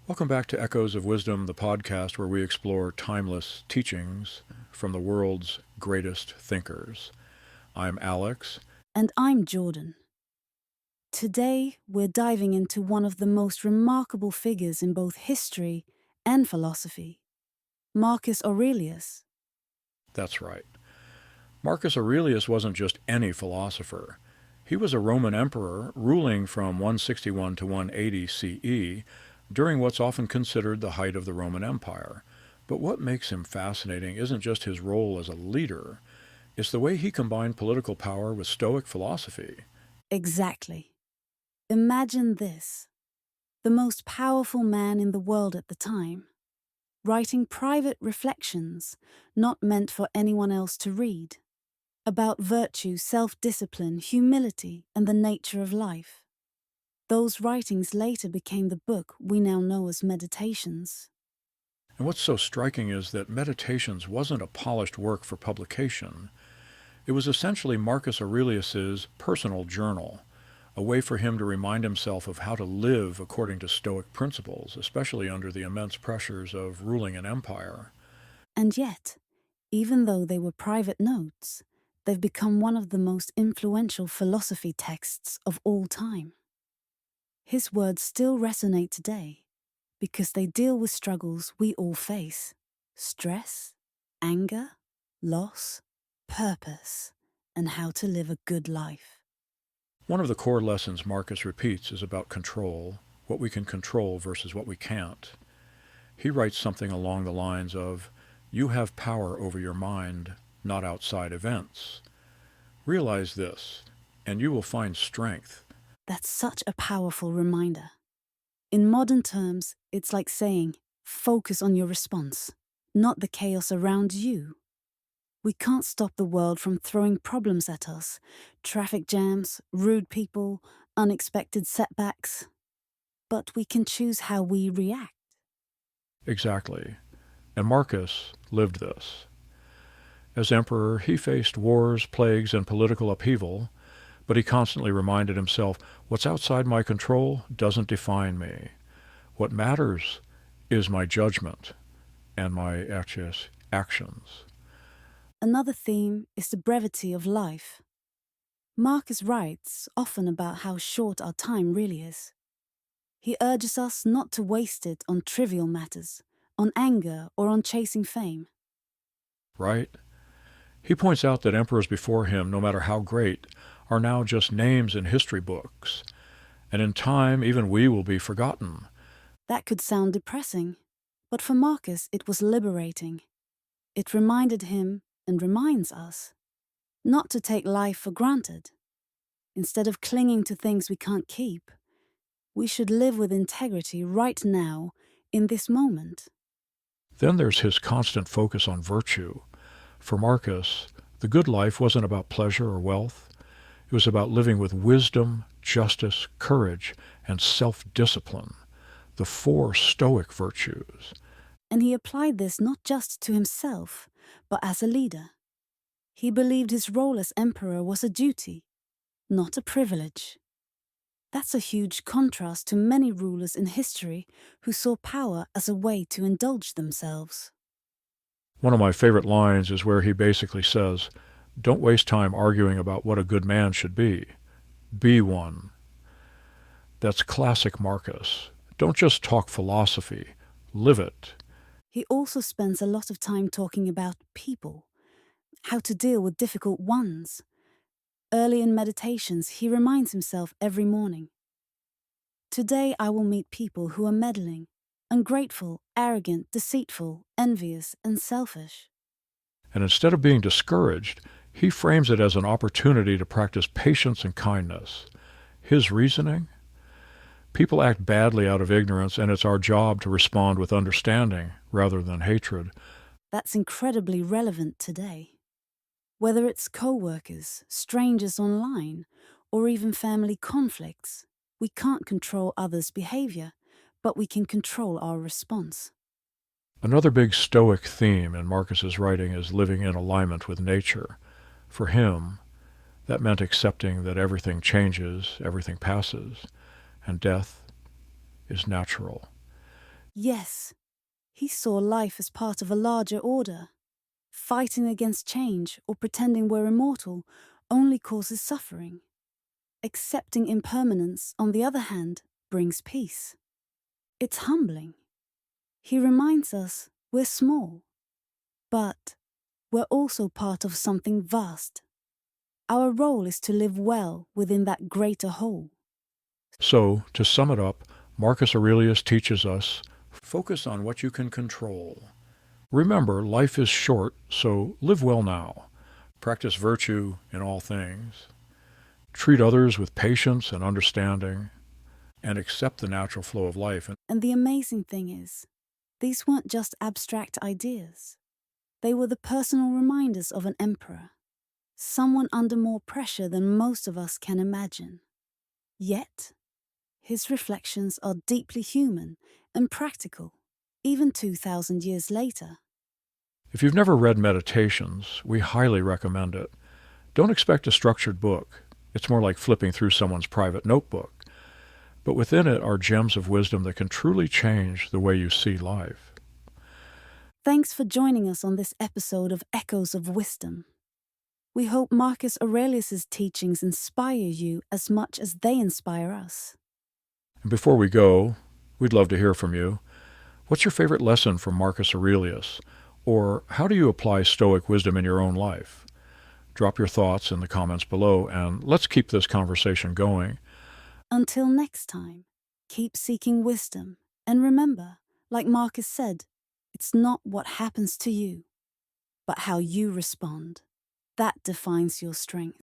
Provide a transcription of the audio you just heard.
Welcome back to Echoes of Wisdom, the podcast where we explore timeless teachings from the world's greatest thinkers. I'm Alex. And I'm Jordan. Today, we're diving into one of the most remarkable figures in both history and philosophy, Marcus Aurelius. That's right. Marcus Aurelius wasn't just any philosopher. He was a Roman emperor ruling from 161 to 180 CE during what's often considered the height of the Roman Empire. But what makes him fascinating isn't just his role as a leader, it's the way he combined political power with Stoic philosophy. Exactly. Imagine this: the most powerful man in the world at the time, writing private reflections not meant for anyone else to read, about virtue, self-discipline, humility, and the nature of life. Those writings later became the book we now know as Meditations. And what's so striking is that Meditations wasn't a polished work for publication. It was essentially Marcus Aurelius's personal journal, a way for him to remind himself of how to live according to Stoic principles, especially under the immense pressures of ruling an empire. And yet, even though they were private notes, they've become one of the most influential philosophy texts of all time. His words still resonate today because they deal with struggles we all face: stress, anger, loss, purpose, and how to live a good life. One of the core lessons Marcus repeats is about control, what we can control versus what we can't. He writes something along the lines of, "You have power over your mind, not outside events. Realize this, and you will find strength." That's such a powerful reminder. In modern terms, it's like saying, focus on your response, not the chaos around you. We can't stop the world from throwing problems at us: traffic jams, rude people, unexpected setbacks. But we can choose how we react. Exactly. And Marcus lived this. As emperor, he faced wars, plagues, and political upheaval, but he constantly reminded himself, what's outside my control doesn't define me. What matters is my judgment and my actions. Another theme is the brevity of life. Marcus writes often about how short our time really is. He urges us not to waste it on trivial matters, on anger, or on chasing fame. Right? He points out that emperors before him, no matter how great, are now just names in history books, and in time even we will be forgotten. That could sound depressing, but for Marcus it was liberating. It reminded him, and reminds us, not to take life for granted. Instead of clinging to things we can't keep, we should live with integrity right now, in this moment. Then there's his constant focus on virtue. For Marcus, the good life wasn't about pleasure or wealth. It was about living with wisdom, justice, courage, and self-discipline, the four Stoic virtues. And he applied this not just to himself, but as a leader. He believed his role as emperor was a duty, not a privilege. That's a huge contrast to many rulers in history who saw power as a way to indulge themselves. One of my favorite lines is where he basically says, don't waste time arguing about what a good man should be. Be one. That's classic Marcus. Don't just talk philosophy. Live it. He also spends a lot of time talking about people, how to deal with difficult ones. Early in Meditations, he reminds himself every morning, today I will meet people who are meddling, ungrateful, arrogant, deceitful, envious, and selfish. And instead of being discouraged, he frames it as an opportunity to practice patience and kindness. His reasoning? People act badly out of ignorance, and it's our job to respond with understanding rather than hatred. That's incredibly relevant today. Whether it's co-workers, strangers online, or even family conflicts, we can't control others' behavior, but we can control our response. Another big Stoic theme in Marcus's writing is living in alignment with nature. For him, that meant accepting that everything changes, everything passes, and death is natural. Yes, he saw life as part of a larger order. Fighting against change or pretending we're immortal only causes suffering. Accepting impermanence, on the other hand, brings peace. It's humbling. He reminds us we're small, but we're also part of something vast. Our role is to live well within that greater whole. So, to sum it up, Marcus Aurelius teaches us, focus on what you can control. Remember, life is short, so live well now. Practice virtue in all things. Treat others with patience and understanding, and accept the natural flow of life. And the amazing thing is, these weren't just abstract ideas. They were the personal reminders of an emperor, someone under more pressure than most of us can imagine. Yet, his reflections are deeply human and practical, even 2,000 years later. If you've never read Meditations, we highly recommend it. Don't expect a structured book. It's more like flipping through someone's private notebook. But within it are gems of wisdom that can truly change the way you see life. Thanks for joining us on this episode of Echoes of Wisdom. We hope Marcus Aurelius' teachings inspire you as much as they inspire us. And before we go, we'd love to hear from you. What's your favorite lesson from Marcus Aurelius? Or how do you apply Stoic wisdom in your own life? Drop your thoughts in the comments below, and let's keep this conversation going. Until next time, keep seeking wisdom, and remember, like Marcus said, it's not what happens to you, but how you respond. That defines your strength.